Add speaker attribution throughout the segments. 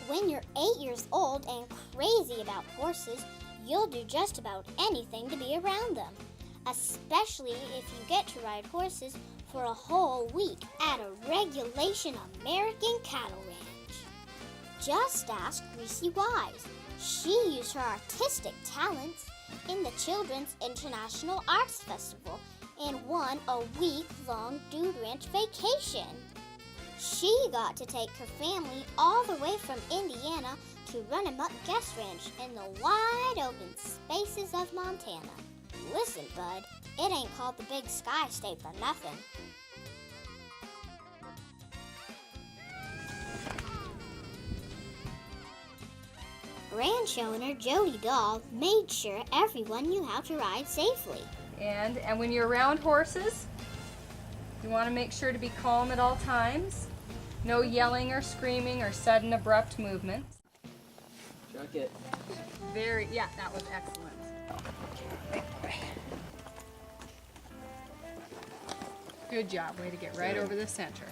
Speaker 1: When you're 8 years old and crazy about horses, you'll do just about anything to be around them, especially if you get to ride horses for a whole week at a regulation American cattle ranch. Just ask Reecie Wise. She used her artistic talents in the Children's International Arts Festival and won a week-long dude ranch vacation. She got to take her family all the way from Indiana to Runamuk Guest Ranch in the wide-open spaces of Montana. Listen, bud, it ain't called the Big Sky State for nothing. Ranch owner Jody Dahl made sure everyone knew how to ride safely.
Speaker 2: And when you're around horses, you want to make sure to be calm at all times. No yelling or screaming or sudden abrupt movements.
Speaker 3: Chuck it.
Speaker 2: Yeah, that was excellent. Good job, way to get right over the center.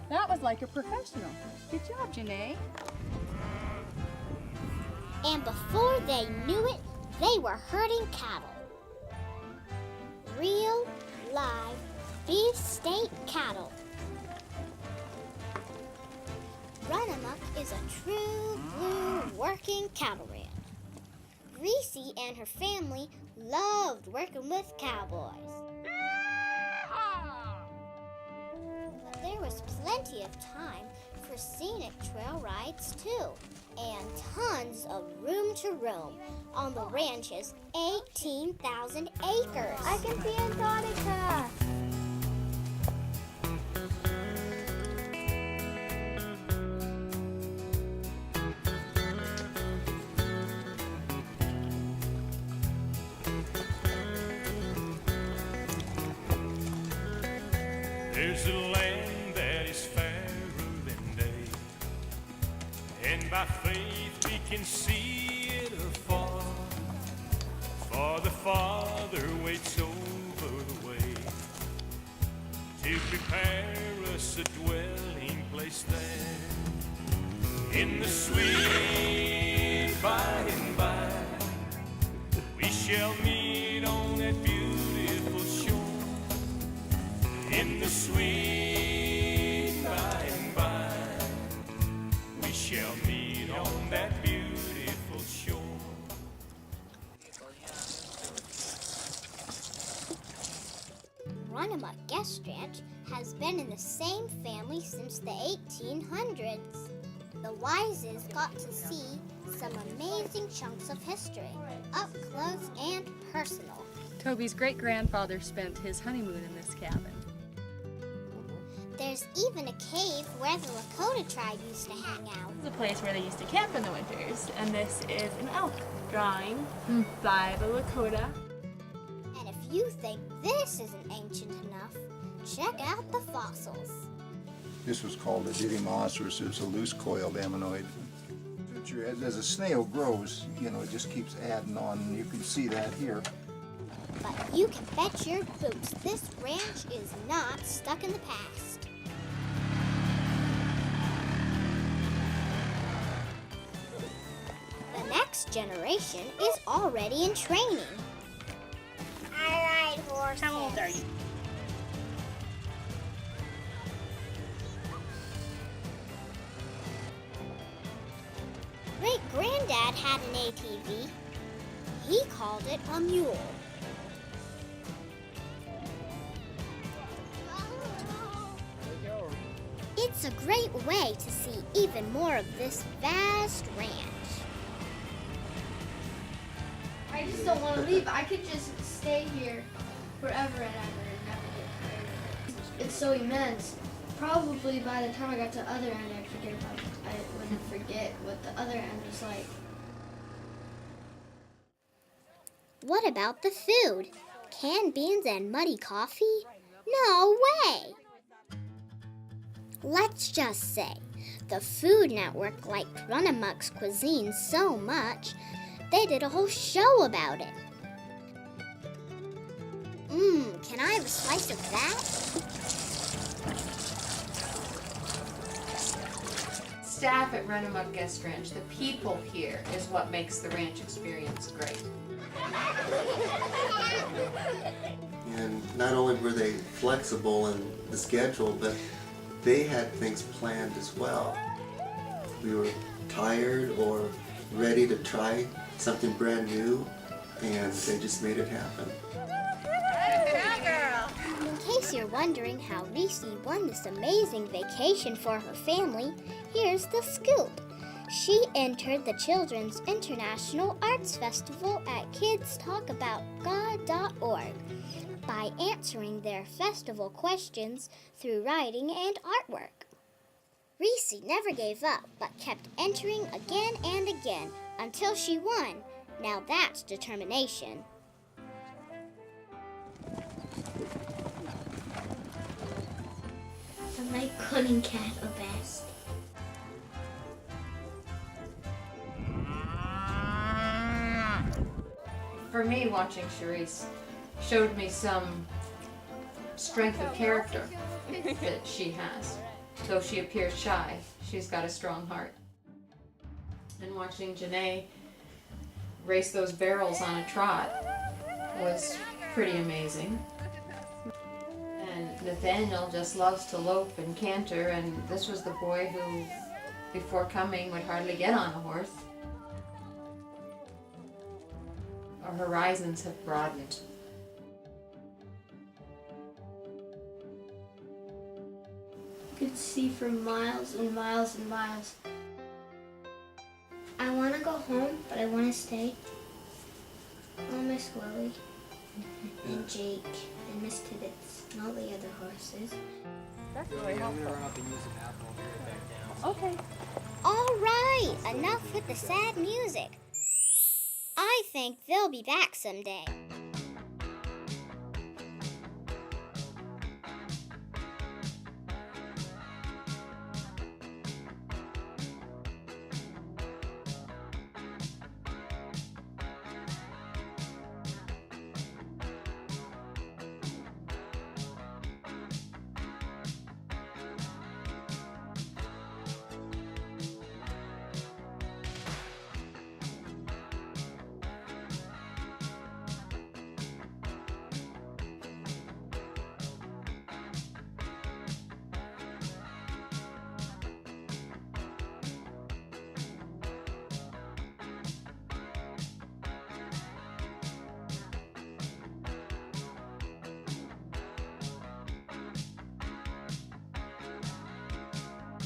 Speaker 2: That was like a professional. Good job, Janae.
Speaker 1: And before they knew it, they were herding cattle. Real, live, beef-steak cattle. Runamuk is a true blue working cattle ranch. Reecie and her family loved working with cowboys. But there was plenty of time for scenic trail rides too, and tons of room to roam on the ranch's 18,000 acres.
Speaker 4: I can see Antarctica.
Speaker 5: There's a land that is fairer than day, and by faith we can see it afar. For the Father waits over the way to prepare us a dwelling place there. In the sweet by and by, we shall meet on that beautiful shore. In the sweet by and by, we shall meet on that beautiful shore.
Speaker 1: Runamuk Guest Ranch has been in the same family since the 1800s. The Wises got to see some amazing chunks of history, up close and personal.
Speaker 2: Toby's great-grandfather spent his honeymoon in this cabin.
Speaker 1: There's even a cave where the Lakota tribe used to hang out.
Speaker 4: This is a place where they used to camp in the winters, and this is an elk drawing by the Lakota.
Speaker 1: And if you think this isn't ancient enough, check out the fossils.
Speaker 6: This was called a Didymosaurus. It was a loose-coiled ammonoid. As a snail grows, it just keeps adding on, and you can see that here.
Speaker 1: But you can bet your boots this ranch is not stuck in the past. The next generation is already in training. I ride horses.
Speaker 4: How old are you?
Speaker 1: Great-granddad had an ATV. He called it a mule. It's a great way to see even more of this vast ranch.
Speaker 7: I just don't want to leave. I could just stay here forever and ever and never get tired of it. It's so immense. Probably by the time I got to the other end, I wouldn't forget what the other end was like.
Speaker 1: What about the food? Canned beans and muddy coffee? No way! Let's just say, the Food Network liked Runamuk's cuisine so much, they did a whole show about it. Can I have a slice of that?
Speaker 8: staff at Runamuk Guest Ranch, the people here, is what makes the ranch experience great.
Speaker 9: And not only were they flexible in the schedule, but they had things planned as well. We were tired or ready to try something brand new, and they just made it happen.
Speaker 1: In case you're wondering how Reecie won this amazing vacation for her family, here's the scoop. She entered the Children's International Arts Festival at kidstalkaboutgod.org by answering their festival questions through writing and artwork. Reecie never gave up, but kept entering again and again until she won. Now that's determination.
Speaker 7: I like cunning cat the best.
Speaker 8: For me, watching Charisse showed me some strength of character that she has. Though she appears shy, she's got a strong heart. And watching Janae race those barrels on a trot was pretty amazing. And Nathaniel just loves to lope and canter, and this was the boy who, before coming, would hardly get on a horse. Our horizons have broadened.
Speaker 7: You could see for miles and miles and miles. I want to go home, but I want to stay. I'll miss Willie and Jake and Miss Tibbetts and all the other horses.
Speaker 2: That's
Speaker 3: I'm
Speaker 2: really
Speaker 3: gonna
Speaker 2: helpful.
Speaker 3: run up and use the bathroom. I'll be right back down.
Speaker 2: Okay.
Speaker 1: All right, enough with the sad music. I think they'll be back someday.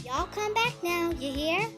Speaker 1: Y'all come back now, you hear?